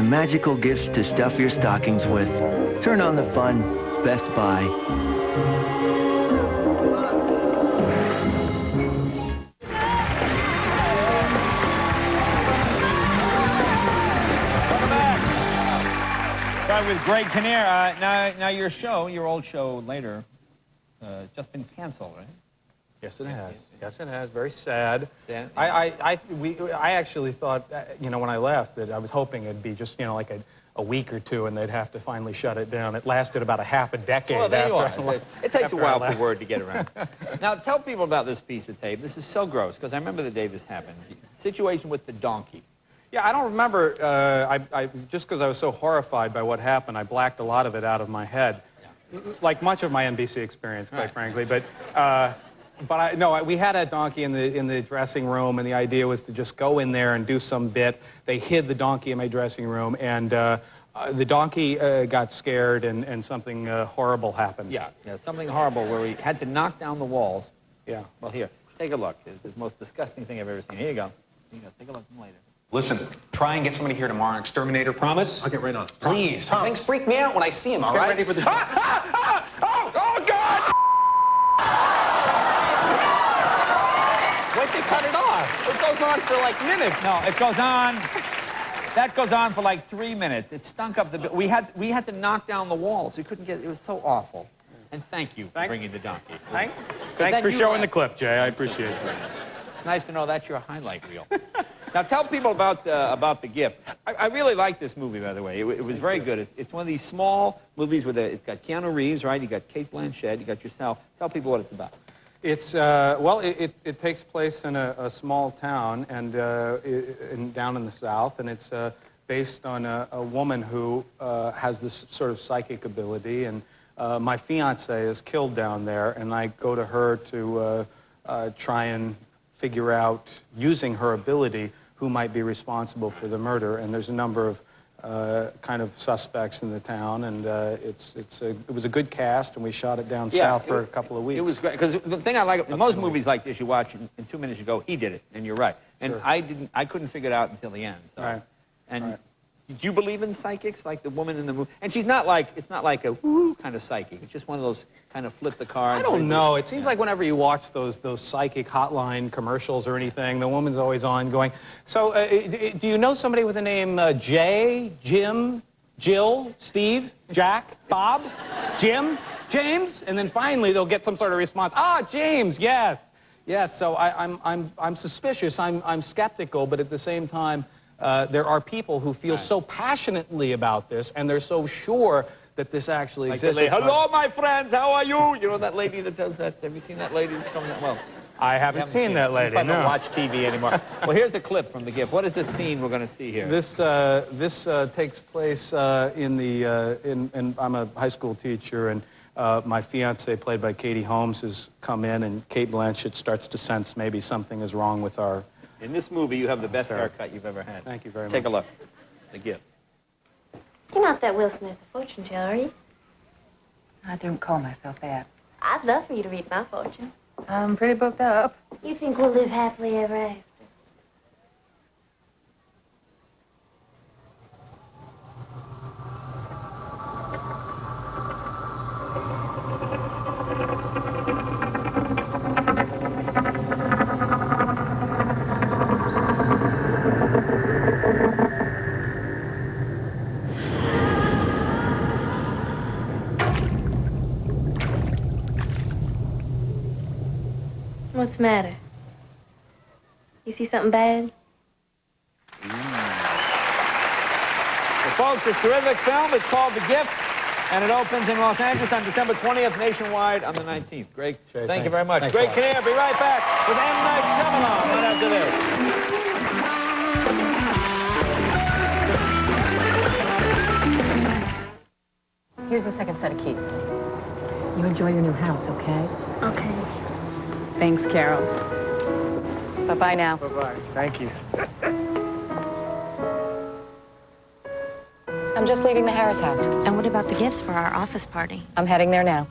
Magical gifts to stuff your stockings with. Turn on the fun. Best Buy. Starting with Greg Kinnear. Now your show, your old show later, just been canceled, right? Yes, it has. Yes, it has. Very sad. Sad. I actually thought, when I left, that I was hoping it'd be just, like a week or two, and they'd have to finally shut it down. It lasted about a half a decade. Well, there you after are. It takes a while for word to get around. Now, tell people about this piece of tape. This is so gross, because I remember the day this happened. Situation with the donkey. Yeah, I don't remember. Just because I was so horrified by what happened, I blacked a lot of it out of my head. Like much of my NBC experience, quite frankly. But But no, we had a donkey in the dressing room, and the idea was to just go in there and do some bit. They hid the donkey in my dressing room, and the donkey got scared, and something horrible happened. Yeah, something horrible where we had to knock down the walls. Yeah. Well, here, take a look. It's the most disgusting thing I've ever seen. Here you go. Here you go. Take a look later. Listen, try and get somebody here tomorrow. Exterminator, promise? I'll get right on. Please. Things freak me out when I see them, all right? Get ready for the... Oh, God! Wait, they cut it off. It goes on for like minutes. No, it goes on. That goes on for like 3 minutes. It stunk up the... We had to knock down the walls. We couldn't get... It was so awful. And thank you for bringing the donkey. Thanks for showing the clip, Jay. I appreciate it. It's nice to know that's your highlight reel. Now, tell people about the gift. I really like this movie, by the way. It was very good. It's one of these small movies with it's got Keanu Reeves, right? You got Kate Blanchett. You got yourself. Tell people what it's about. It's well, it takes place in a small town and down in the South, and it's based on a woman who has this sort of psychic ability, and my fiance is killed down there, and I go to her to try and figure out, using her ability, who might be responsible for the murder. And there's a number of kind of suspects in the town, and it was a good cast, and we shot it down south for a couple of weeks. It was great, because the thing I like, most movies like this, you watch, in 2 minutes you go, he did it, and you're right. And Sure. I couldn't figure it out until the end. So. Right. And Right. do you believe in psychics, like the woman in the movie? And she's not like, it's not like a woo kind of psychic. It's just one of those kind of flip the cards. I don't know. It seems like whenever you watch those psychic hotline commercials or anything, the woman's always on going, so do you know somebody with the name Jay, Jim, Jill, Steve, Jack, Bob, Jim, James? And then finally they'll get some sort of response. Ah, James, yes. Yes, so I'm suspicious. I'm skeptical, but at the same time, there are people who feel so passionately about this, and they're so sure that this actually exists. Hello, my friends, how are you? You know that lady that does that? Have you seen that lady that's coming that well? I haven't seen that lady, I don't no. watch TV anymore. Well, here's a clip from the gift. What is this scene we're going to see here? This takes place in I'm a high school teacher, and my fiance, played by Katie Holmes, has come in, and Kate Blanchett starts to sense maybe something is wrong with our... In this movie, you have the best haircut you've ever had. Thank you very much. Take a look. The gift. You're not that Will Smith, the fortune teller, are you? I don't call myself that. I'd love for you to read my fortune. I'm pretty booked up. You think we'll live happily ever after? What's the matter? You see something bad? Well, folks, it's a terrific film. It's called The Gift, and it opens in Los Angeles on December 20th, nationwide on the 19th. Greg, thank you very much. Thanks, Greg Bob. Kinnear, be right back with M. Night Shyamalan right after this. Here's the second set of keys. You enjoy your new house, okay? Okay. Thanks, Carol. Bye-bye now. Bye-bye. Thank you. I'm just leaving the Harris house. And what about the gifts for our office party? I'm heading there now.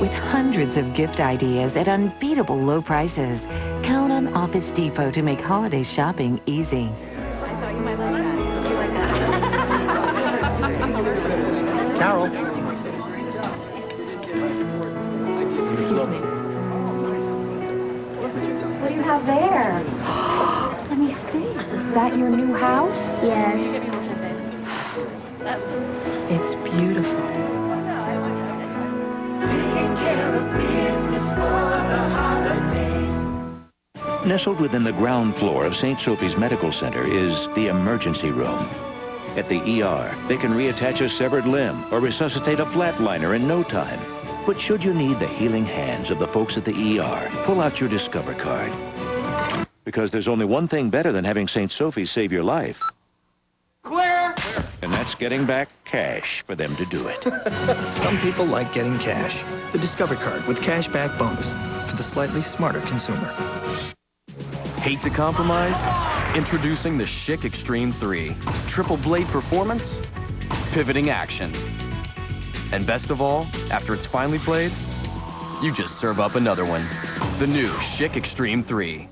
With hundreds of gift ideas at unbeatable low prices, count on Office Depot to make holiday shopping easy. I thought you might like that. You like that? Carol. Excuse me. What do you have there? Let me see. Is that your new house? Yes. It's beautiful. Nestled within the ground floor of St. Sophie's Medical Center is the emergency room. At the ER, they can reattach a severed limb or resuscitate a flatliner in no time. But should you need the healing hands of the folks at the ER, pull out your Discover card. Because there's only one thing better than having St. Sophie's save your life. Clear that's getting back cash for them to do it. Some people like getting cash. The Discover Card with cashback bonus for the slightly smarter consumer. Hate to compromise? Introducing the Schick Extreme 3. Triple blade performance, pivoting action. And best of all, after it's finally played, you just serve up another one. The new Schick Extreme 3.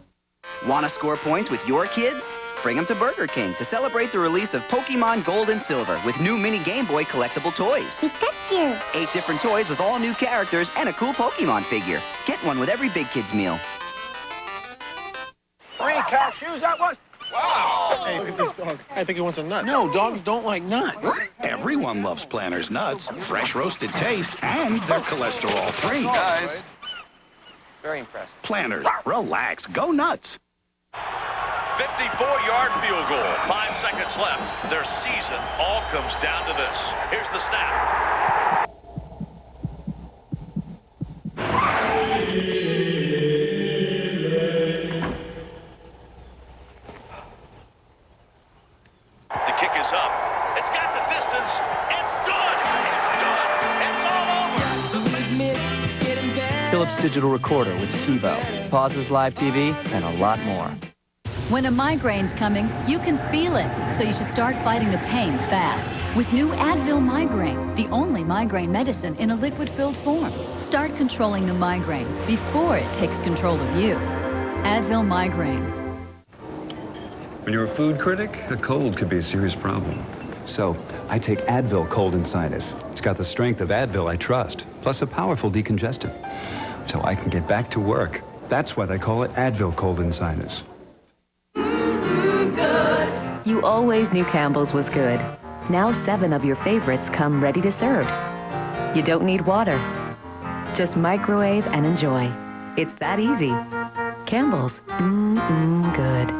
Want to score points with your kids? Bring them to Burger King to celebrate the release of Pokemon Gold and Silver with new mini Game Boy collectible toys. Pikachu! 8 different toys with all new characters and a cool Pokemon figure. Get one with every big kid's meal. 3 cashews, that was? Wow! Hey, look at this dog. I think he wants a nut. No, dogs don't like nuts. Everyone loves Planters nuts. Fresh roasted taste, and they're cholesterol-free. Guys, very impressive. Planters, relax, go nuts. 54-yard field goal. 5 seconds left. Their season all comes down to this. Here's the snap. The kick is up. It's got the distance. It's good. It's done. It's all over. Philips digital recorder with TiVo, pauses live TV, and a lot more. When a migraine's coming, you can feel it, so you should start fighting the pain fast. With new Advil Migraine, the only migraine medicine in a liquid-filled form. Start controlling the migraine before it takes control of you. Advil Migraine. When you're a food critic, a cold could be a serious problem. So, I take Advil Cold and Sinus. It's got the strength of Advil I trust, plus a powerful decongestant. So I can get back to work. That's why they call it Advil Cold and Sinus. You always knew Campbell's was good. Now 7 of your favorites come ready to serve. You don't need water. Just microwave and enjoy. It's that easy. Campbell's. Good.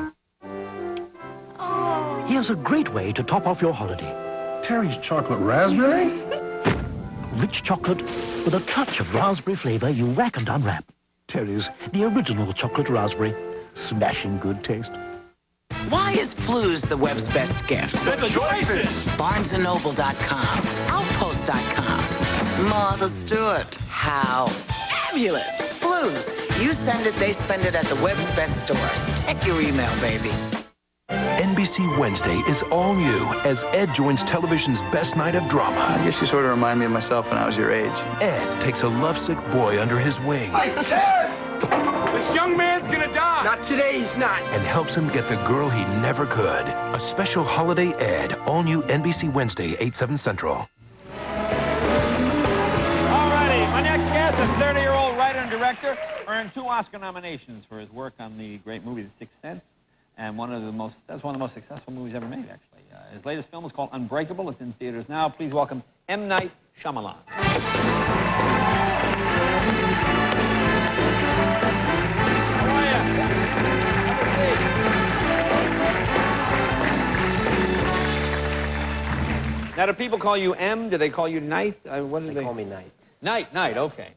Here's a great way to top off your holiday. Terry's chocolate raspberry? Rich chocolate with a touch of raspberry flavor you rack and unwrap. Terry's, the original chocolate raspberry. Smashing good taste. Why is Blues the web's best gift? The choices. BarnesandNoble.com, Outpost.com, Martha Stewart. How fabulous! Blues. You send it, they spend it at the web's best stores. Check your email, baby. NBC Wednesday is all new as Ed joins television's best night of drama. I guess you sort of remind me of myself when I was your age. Ed takes a lovesick boy under his wing. I can't! This young man's gonna die! Not today, he's not. And helps him get the girl he never could. A special holiday Ed, all new NBC Wednesday, 8/7 Central. All righty, my next guest, a 30-year-old writer and director, earned 2 Oscar nominations for his work on the great movie The Sixth Sense, and that's one of the most successful movies ever made, actually. His latest film is called Unbreakable. It's in theaters now. Please welcome M. Night Shyamalan. Now, do people call you M? Do they call you Night? What do they call me Night. Night, okay.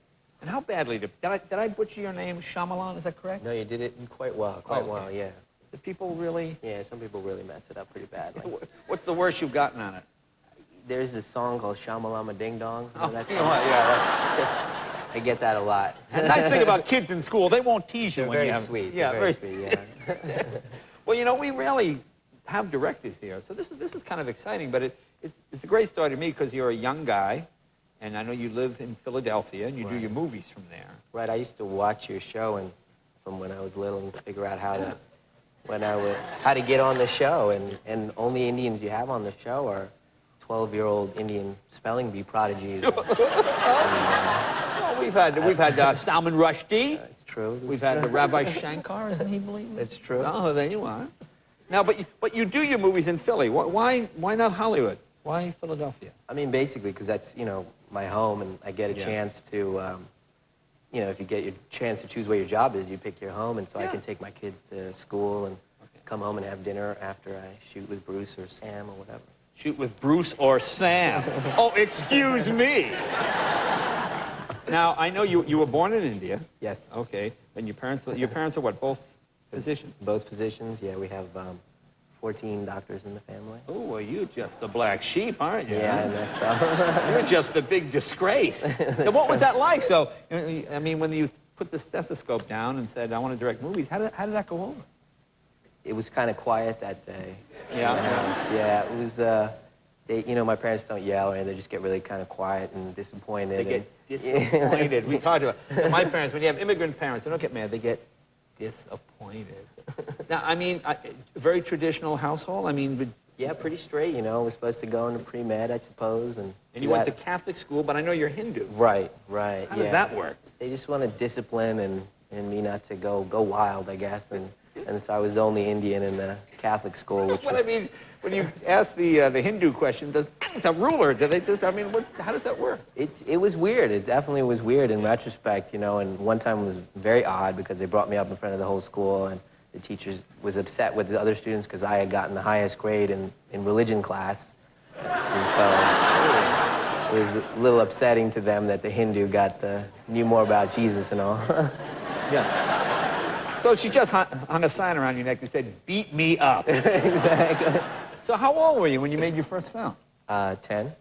And how badly did I butcher your name, Shyamalan? Is that correct? No, you did it quite well, well, yeah. Did people really? Yeah, some people really mess it up pretty badly. What's the worst you've gotten on it? There's this song called Shamalama Ding Dong. You know that song? Yeah. I get that a lot. The nice thing about kids in school, they won't tease you when very you have... sweet. Yeah, very sweet, yeah. Well, you know, we rarely have directors here, so this is kind of exciting, but it's a great story to me because you're a young guy, and I know you live in Philadelphia, and you do your movies from there. Right, I used to watch your show and from when I was little and figure out how to get on the show, and only Indians you have on the show are 12-year-old Indian spelling bee prodigies. Well, we've had Salman Rushdie. It's true. We've had Rabbi Shankar, isn't he believe? It's true. Oh, there you are. Now, but you do your movies in Philly. Why not Hollywood? Why Philadelphia? I mean, basically, because that's, my home, and I get a chance to, if you get your chance to choose where your job is, you pick your home, and so I can take my kids to school and come home and have dinner after I shoot with Bruce or Sam or whatever. Shoot with Bruce or Sam? Oh, excuse me. Now, I know you were born in India. Yes. Okay. And your parents are what, both physicians? Both physicians, yeah. We have 14 doctors in the family. Oh, well, you're just the black sheep, aren't you? Yeah, I messed up. You're just the big disgrace. Now, what was that like? So, I mean, when you put the stethoscope down and said, I want to direct movies, how did that go over? It was kind of quiet that day. Yeah? Yeah, it was, you know, my parents don't yell or anything. They just get really kind of quiet and disappointed. They get disappointed. We talked about my parents, when you have immigrant parents, they don't get mad, they get disappointed. Now, I mean, very traditional household? I mean, yeah, pretty straight, you know. We're supposed to go into pre-med, I suppose. And you went to Catholic school, but I know you're Hindu. Right. How does that work? They just want to discipline and me not to go wild, I guess. And so I was the only Indian in the Catholic school. Which I mean, when you ask the Hindu question, the ruler, do they just, I mean, how does that work? It was weird. It definitely was weird in retrospect, you know, and one time was very odd because they brought me up in front of the whole school and the teacher was upset with the other students because I had gotten the highest grade in religion class. And so it was a little upsetting to them that the Hindu knew more about Jesus and all. Yeah. So she just hung a sign around your neck that said, "Beat me up." Exactly. So how old were you when you made your first film? 10.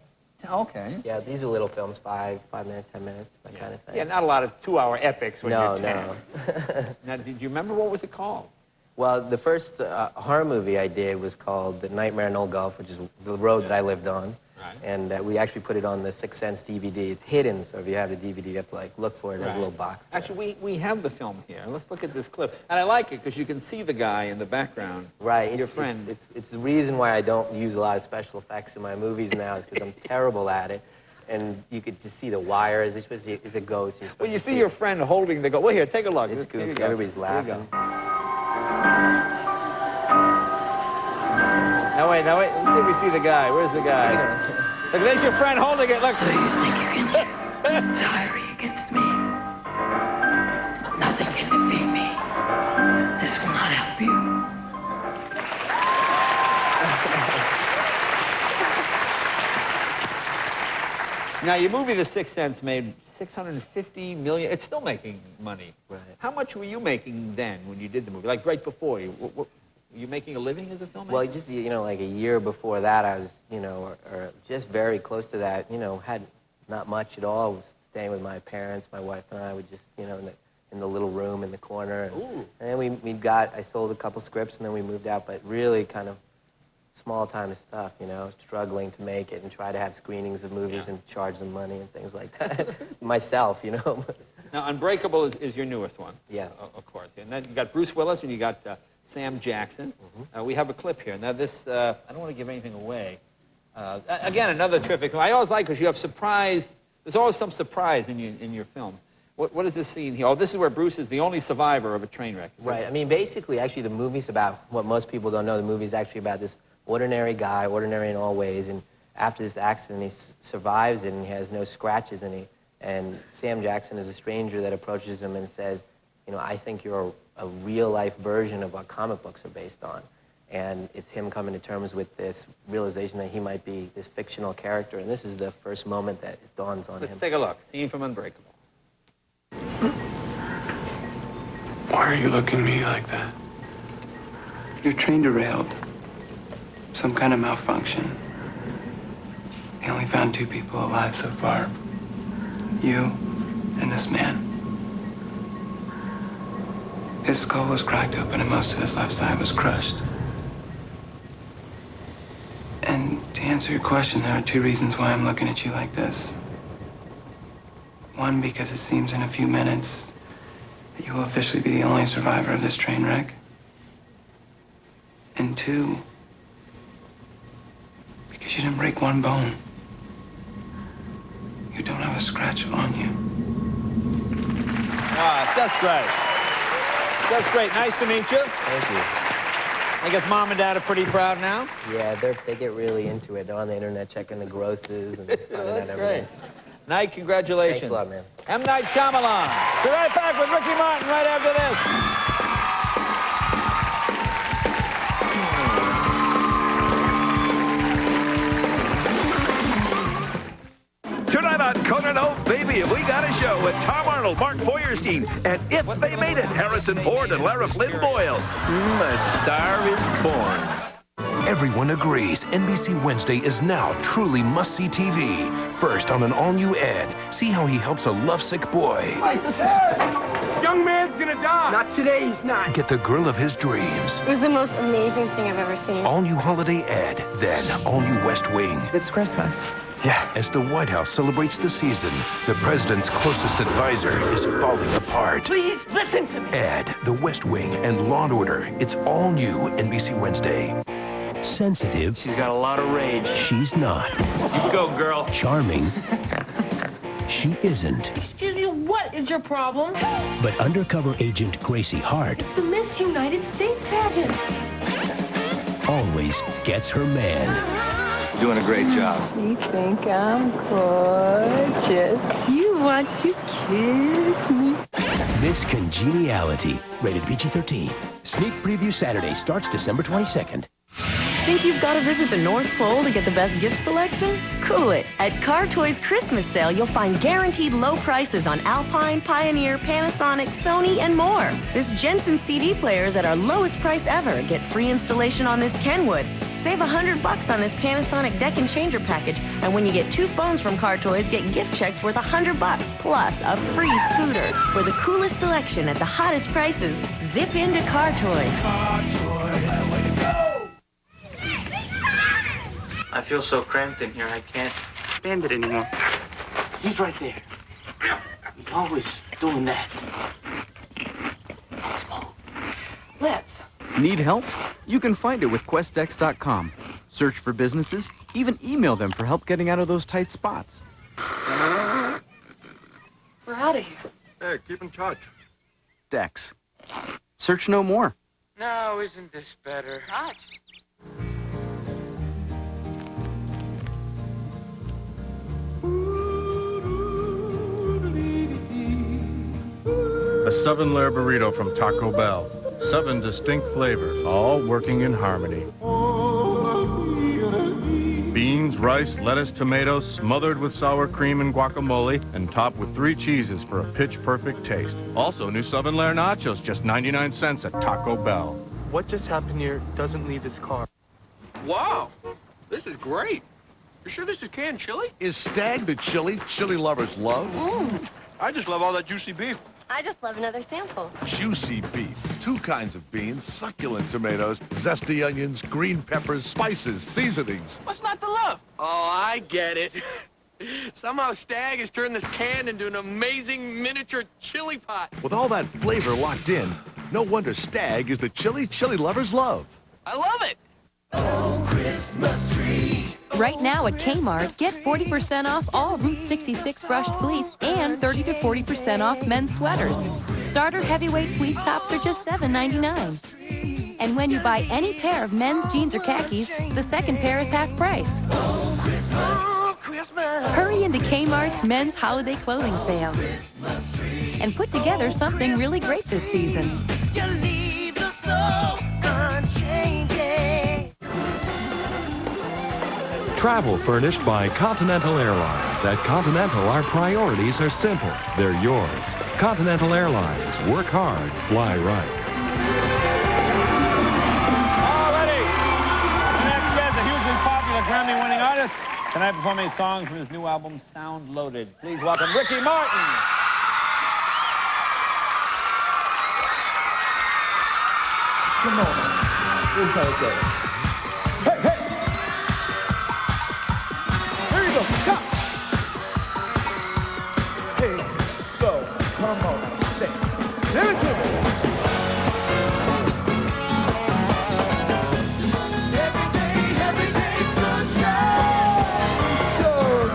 Okay. Yeah, these are little films, 5 minutes, 10 minutes, that kind of thing. Yeah, not a lot of 2-hour epics when you're 10. No. Now, did you remember what was it called? Well, the first horror movie I did was called The Nightmare in Old Gulf, which is the road that I lived on. Right. And we actually put it on the Sixth Sense DVD. It's hidden, so if you have the DVD, you have to look for it. There's a little box there. Actually, we have the film here. Let's look at this clip. And I like it because you can see the guy in the background. Right. Your friend. It's the reason why I don't use a lot of special effects in my movies now is because I'm terrible at it. And you could just see the wires. It's a ghost. Well, you see your friend holding the ghost. Well, here, take a look. It's goofy. Everybody's laughing. Now wait. Let's see if we see the guy. Where's the guy? Look, there's your friend holding it. Look. So you think you can use tyranny against me? But nothing can defeat me. This will not help you. Now, your movie, The Sixth Sense, made $650 million. It's still making money. Right. How much were you making then when you did the movie? Like right before you? Were you making a living as a filmmaker? Well, just, you know, like a year before that, I was, you know, or just very close to that, you know, had not much at all. I was staying with my parents. My wife and I would just, you know, in the little room in the corner. And then I sold a couple scripts and then we moved out, but really kind of small time stuff, you know, struggling to make it and try to have screenings of movies and charge them money and things like that. Myself, you know. Now, Unbreakable is your newest one. Yeah. Of course. And then you got Bruce Willis and you got Sam Jackson. We have a clip here. Now, this, I don't want to give anything away. Again, another terrific film. I always like because you have surprise. There's always some surprise in your film. What is this scene here? Oh, this is where Bruce is the only survivor of a train wreck. Right. I mean, basically, actually, the movie's about what most people don't know. The movie's actually about this ordinary guy, ordinary in all ways, and after this accident, he survives it, and he has no scratches, and Sam Jackson is a stranger that approaches him and says, you know, I think you're a real-life version of what comic books are based on. And it's him coming to terms with this realization that he might be this fictional character, and this is the first moment that it dawns on him. Let's take a look. Scene from Unbreakable. Why are you looking at me like that? Your train derailed. Some kind of malfunction. They only found 2 people alive so far. You and this man. His skull was cracked open and most of his left side was crushed. And to answer your question, there are 2 reasons why I'm looking at you like this. One, because it seems in a few minutes that you will officially be the only survivor of this train wreck. And 2, because you didn't break 1 bone. You don't have a scratch on you. Ah, that's great. That's great. Nice to meet you. Thank you. I guess Mom and Dad are pretty proud now? Yeah, they get really into it. They're on the internet checking the grosses and finding out That's everything. great. Night, congratulations. Thanks a lot, man. M. Night Shyamalan. Be right back with Ricky Martin right after this. Tonight on Conan O, Baby, Have We Got a Show with Tom Arnold, Mark Feuerstein, and If They Made It, Harrison Ford and Lara Flynn Boyle. A Star is Born. Everyone agrees NBC Wednesday is now truly must-see TV. First, on an all-new ad, see how he helps a lovesick boy. This young man's gonna die. Not today, he's not. Get the girl of his dreams. It was the most amazing thing I've ever seen. All-new holiday ad, then all-new West Wing. It's Christmas. Yeah. As the White House celebrates the season, the president's closest advisor is falling apart. Please, listen to me. Add The West Wing and Law & Order. It's all new NBC Wednesday. Sensitive. She's got a lot of rage. She's not. You go, girl. Charming. She isn't. Excuse me, what is your problem? But undercover agent Gracie Hart It's the Miss United States pageant. always gets her man. Doing a great job. You think I'm gorgeous. You want to kiss me. Miss Congeniality. Rated PG-13. Sneak preview Saturday starts December 22nd. Think you've got to visit the North Pole to get the best gift selection? Cool it. At Car Toys Christmas Sale, you'll find guaranteed low prices on Alpine, Pioneer, Panasonic, Sony, and more. This Jensen CD player is at our lowest price ever. Get free installation on this Kenwood. Save $100 on this Panasonic deck and changer package. And when you get 2 phones from Car Toys, get gift checks worth $100 plus a free scooter. For the coolest selection at the hottest prices, zip into Car Toys. Car Toys. Way to go. I feel so cramped in here, I can't stand it anymore. He's right there. He's always doing that. Let's go. Let's. Need help? You can find it with QuestX.com. Search for businesses, even email them for help getting out of those tight spots. We're out of here. Hey, keep in touch. Dex. Search no more. No, isn't this better? Touch. A 7-layer burrito from Taco Bell. 7 distinct flavors, all working in harmony. Beans, rice, lettuce, tomatoes, smothered with sour cream and guacamole, and topped with 3 cheeses for a pitch-perfect taste. Also, new 7-layer nachos, just 99 cents at Taco Bell. What just happened here doesn't leave this car. Wow, this is great. You sure this is canned chili? Is Stag the chili lovers love? I just love all that juicy beef. I just love another sample. Juicy beef, 2 kinds of beans, succulent tomatoes, zesty onions, green peppers, spices, seasonings. What's not to love? Oh, I get it. Somehow Stag has turned this can into an amazing miniature chili pot. With all that flavor locked in, no wonder Stag is the chili lovers love. I love it. Oh, Christmas tree. Right now at Kmart, get 40% off all Route 66 brushed fleece and 30 to 40% off men's sweaters. Starter heavyweight fleece tops are just $7.99. And when you buy any pair of men's jeans or khakis, the second pair is half price. Hurry into Kmart's men's holiday clothing sale and put together something really great this season. Travel furnished by Continental Airlines. At Continental, our priorities are simple. They're yours. Continental Airlines. Work hard, fly right. Alrighty. The next guest, a hugely popular Grammy-winning artist. Tonight performing a song from his new album, Sound Loaded. Please welcome Ricky Martin. Come on. Here's how it goes. Hey, hey. Here you go. Come. Hey, so, come on. Say, give it to me. Every day, sunshine. So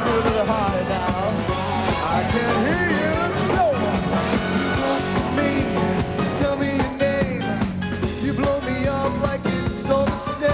good to the heart now. I can hear you. So, talk to me. Tell me your name. You blow me up like it's all the same.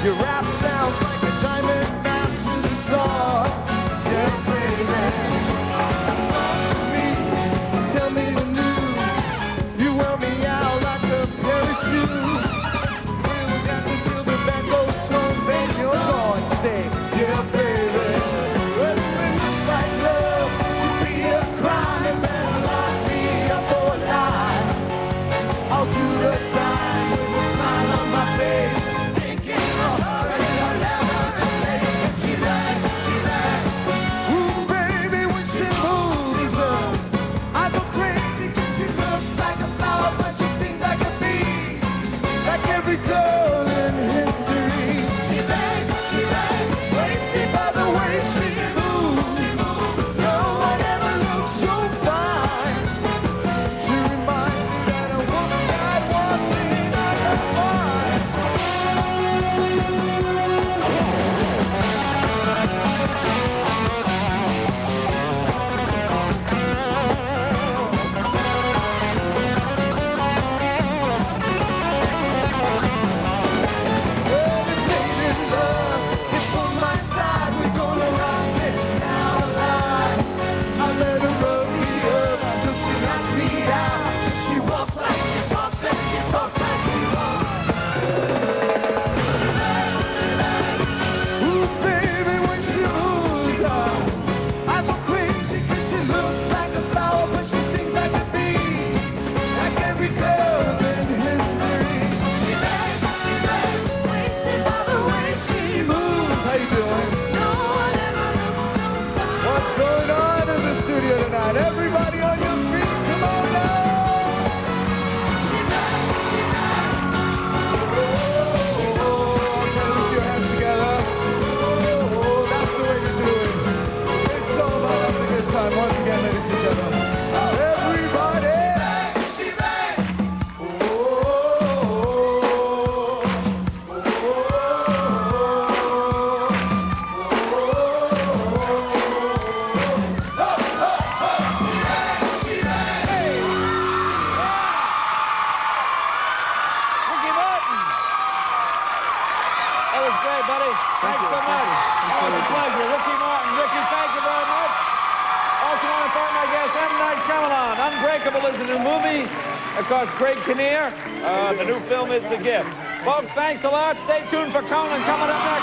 Your rap sounds like a diamond bound to the star. Yeah, baby. Talk to me, tell me the news. You wear me out like a pair of shoes. We'll dance until the band goes home, then you're gone. Say, yeah, baby. Well, if it looks like love should be a crime, and then lock me up for life. I'll do the time with a smile on my face. Every girl in history. She bangs, wasted by the way she moves. No one ever looks so fine. She reminds me that a woman got one thing I can everybody on your feet, come on now! Put your hands together. Oh, that's the way to do it. It's all about having a good time. Once again, ladies and gentlemen. Everybody! Thanks so much. Always a pleasure. Ricky Martin. Ricky, thank you very much. Also want to thank my guest, M. Night Shyamalan. Unbreakable is a new movie. Of course, Craig Kinnear. The new film is The Gift. Folks, thanks a lot. Stay tuned for Conan coming up next.